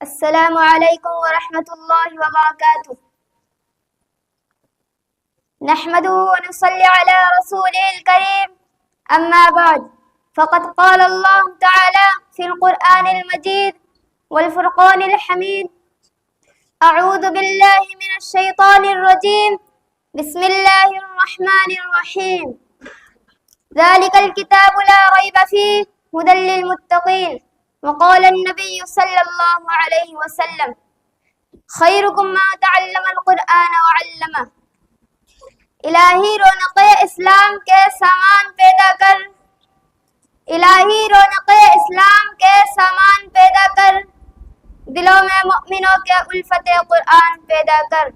السلام علیکم ورحمۃ اللہ وبرکاتہ نحمده ونصلي على رسوله الكريم أما بعد فقد قال الله تعالى في القرآن المجيد والفرقان الحميد أعوذ بالله من الشيطان الرجيم بسم الله الرحمن الرحيم ذلك الكتاب لا ريب فيه هدى للمتقين وقال النبي صلی اللہ علیہ وسلم خیرکم من تعلم القرآن وعلمہ۔ الہی رونق اسلام کے سامان پیدا کر، الہی رونق اسلام کے سامان پیدا کر، دلوں میں مؤمنوں کے الفت قرآن پیدا کر۔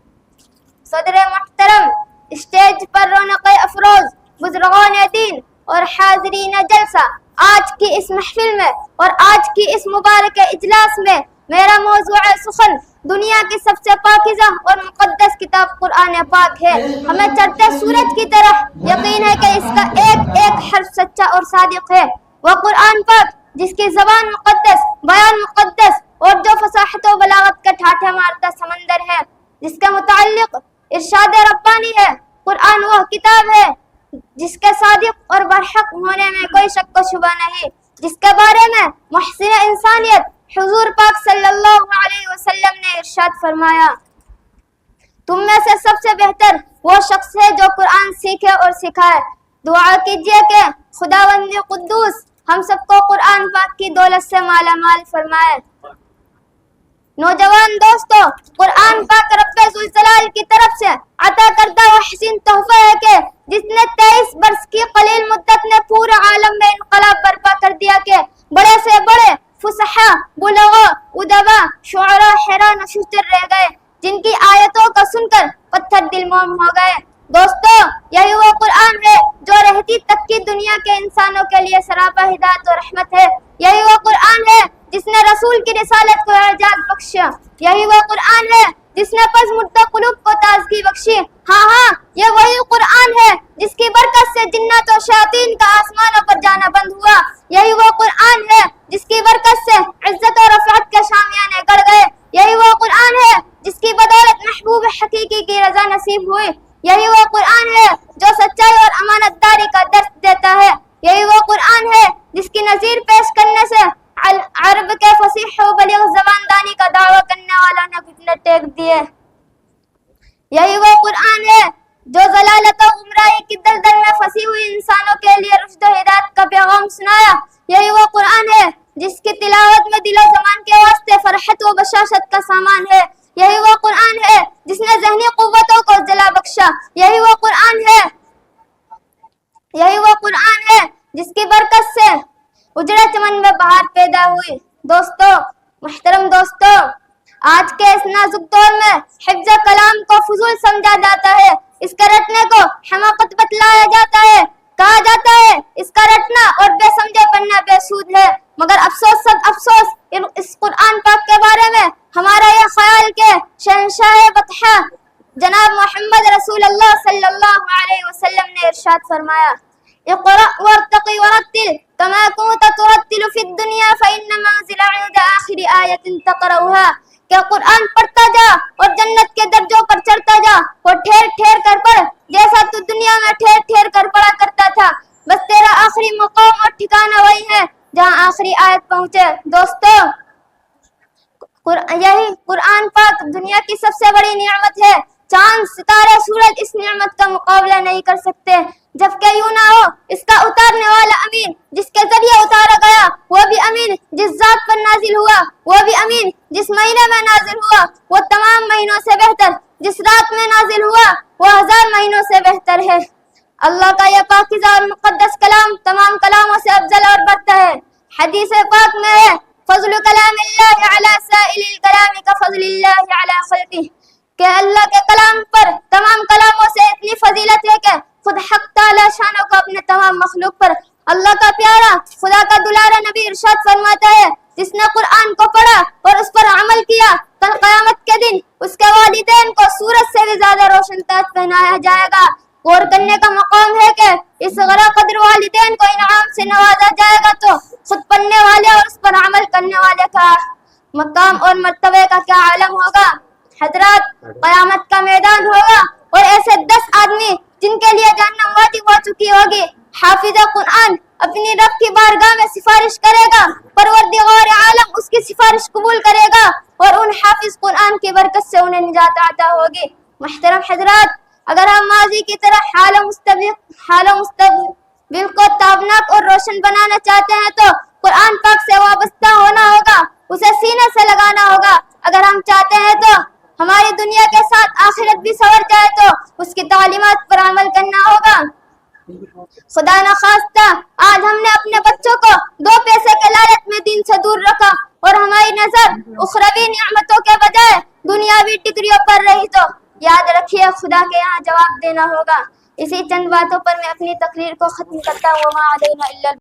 صدر محترم، اسٹیج پر رونق افروز بزرگان دین اور حاضرین جلسہ، آج کی اس محفل میں اور آج کی اس مبارک اجلاس میں میرا موضوع سخن دنیا کی سب سے پاکیزہ اور مقدس کتاب قرآن پاک ہے۔ ہمیں چڑھتے سورج کی طرح یقین ہے کہ اس کا ایک ایک حرف سچا اور صادق ہے۔ وہ قرآن پاک جس کی زبان مقدس، بیان مقدس اور جو فصاحت و بلاغت کا ٹھاٹھا مارتا سمندر ہے، جس کے متعلق ارشاد ربانی ہے۔ قرآن وہ کتاب ہے جس کے صادق اور برحق ہونے میں کوئی شک و شبہ نہیں، جس کے بارے میں محسن انسانیت حضور پاک صلی اللہ علیہ وسلم نے ارشاد فرمایا، تم میں سے سب سے بہتر وہ شخص ہے جو قرآن سیکھے اور سکھائے۔ دعا کیجئے کہ خداوند قدوس ہم سب کو قرآن پاک کی دولت سے مالا مال فرمائے۔ نوجوان دوستو، قرآن پاک رب ذوالجلال کی طرف سے عطا کردہ وہ حسین تحفہ ہے کہ جس نے 23 برس کی قلیل مدت نے پورے عالم میں انقلاب برپا کر دیا کہ بڑے سے بڑے فصحاء، بلغاء، ادباء، شعراء حیران و شتر رہ گئے، جن کی آیتوں کو سن کر پتھر دل موم ہو گئے۔ دوستو، یہی وہ قرآن ہے جو رہتی تک کی دنیا کے انسانوں کے لیے سراپا ہدایت و رحمت ہے۔ یہی وہ قرآن ہے جس نے رسول کی رسالت کو اعجاز بخشا۔ یہی وہ قرآن ہے جس نے پس مردہ قلوب کو تازگی بخشی۔ ہاں، یہ وہی قرآن ہے جس کی برکت سے جنات و شیاطین کا آسمانوں پر جانا بند ہوا۔ یہی وہ قرآن ہے جس کی برکت سے عزت و رفعت کے شامیانے گڑ گئے۔ یہی وہ قرآن ہے جس کی بدولت محبوب حقیقی کی رضا نصیب ہوئی۔ یہی وہ قرآن ہے جو سچائی اور امانت داری کا درس دیتا ہے۔ یہی وہ قرآن ہے جس کی نظیر پیش کرنے سے عرب کے فصیح و بلیغ زبان دانی کا دعویٰ کرنے والوں نے گھٹنے ٹیک دیے۔ یہی وہ قرآن ہے جو ضلالت و گمراہی کی دلدل میں پھنسی ہوئی انسانوں کے لیے رشد و ہدایت کا پیغام سنایا۔ یہی وہ قرآن ہے جس کی تلاوت میں دل و زبان کے واسطے فرحت و بشاشت کا سامان ہے۔ یہی وہ قرآن ہے جس نے ذہنی قوتوں کو جلا بخشا۔ یہی وہ قرآن ہے جس کی برکت سے اجڑے چمن میں بہار پیدا ہوئی۔ دوستو، محترم دوستو، آج کے اس نازک دور میں حفظ کلام کو فضول سمجھا جاتا ہے، اس کے رٹنے کو حماقت بتلایا جاتا ہے، کہا جاتا ہے اس کا رٹنا اور بے سمجھے پڑھنا بے سود ہے۔ مگر افسوس صد افسوس، اس قرآن پاک کے بارے میں ہمارا یہ خیال کہ شہنشاہ بطحہ جناب محمد رسول اللہ صلی اللہ علیہ وسلم نے ارشاد فرمایا، اقرأ وارتقی ورتل کما کنت ترتل فی الدنیا فإن منزل عند آخر آیت تقرأها، کہ قرآن پڑھتا جا اور جنت کے درجوں پر چڑھتا جا اور ٹھہر ٹھہر کر پڑھ جیسا تو دنیا میں ٹھہر ٹھہر کر پڑھا کرتا تھا، بس تیرا آخری مقام اور ٹھکانہ وہی ہے جہاں آخری آیت پہنچے۔ دوستو، یہی قرآن پاک دنیا کی سب سے بڑی نعمت ہے۔ چاند، ستارے، سورج اس نعمت کا مقابلہ نہیں کر سکتے، جبکہ یوں نہ ہو اس کا اتارنے والا امین جس کے ذریعے اتارا گیا وہ بھی امین، جس ذات پر نازل ہوا وہ بھی امین، جس مہینے میں نازل ہوا وہ تمام مہینوں سے بہتر، جس رات میں نازل ہوا وہ 1000 مہینوں سے بہتر ہے۔ اللہ کا یہ پاکیزہ اور مقدس کلام تمام کلاموں سے افضل اور برتر ہے۔ حدیث پاک میں ہے، فضل کلام اللہ علی سائر الکلام کفضل اللہ علی خلقہ، کہ اللہ کے کلام پر تمام کلاموں سے اتنی فضیلت ہے کہ خود حق تعالی شانوں کو اپنے تمام مخلوق پر اللہ کا پیارا، خدا کا دلارا نبی ارشاد فرماتا ہے، جس نے قرآن کو پڑھا اور اس پر عمل کیا، کل قیامت کے دن اس کے والدین کو سورج سے بھی زیادہ روشن تاج پہنایا جائے گا۔ غور کرنے کا مقام ہے کہ اس غرا قدر والدین کو انعام سے نوازا جائے گا تو خود پڑھنے والے اور اس پر عمل کرنے والے کا مقام اور مرتبے کا کیا عالم ہوگا. حضرات قیامت کا میدان ہوگا اور ایسے 10 آدمی جن کے لیے جہنم واجب ہو چکی ہوگی. حافظ قرآن اپنی رب کی بارگاہ میں سفارش کرے گا, پروردگار عالم اس کی سفارش قبول کرے گا اور ان حافظ قرآن کی برکت سے انہیں نجات عطا ہوگی. محترم حضرات, اگر ہم ماضی کی طرح حال و مستقبل کو تابناک اور روشن بنانا چاہتے ہیں تو قرآن پاک سے وابستہ ہونا ہوگا, اسے سینے سے لگانا ہوگا. اگر ہم چاہتے ہیں تو ہماری دنیا کے ساتھ آخرت بھی سنور جائے تو اس کی تعلیمات پر عمل کرنا ہوگا. خدا نخواستہ آج ہم نے اپنے بچوں کو 2 پیسے کے لالچ میں دین سے دور رکھا اور ہماری نظر اخروی نعمتوں کے بجائے دنیاوی ٹکریوں پر رہی تو یاد رکھیے خدا کے یہاں جواب دینا ہوگا. اسی چند باتوں پر میں اپنی تقریر کو ختم کرتا ہوں. وما علینا الا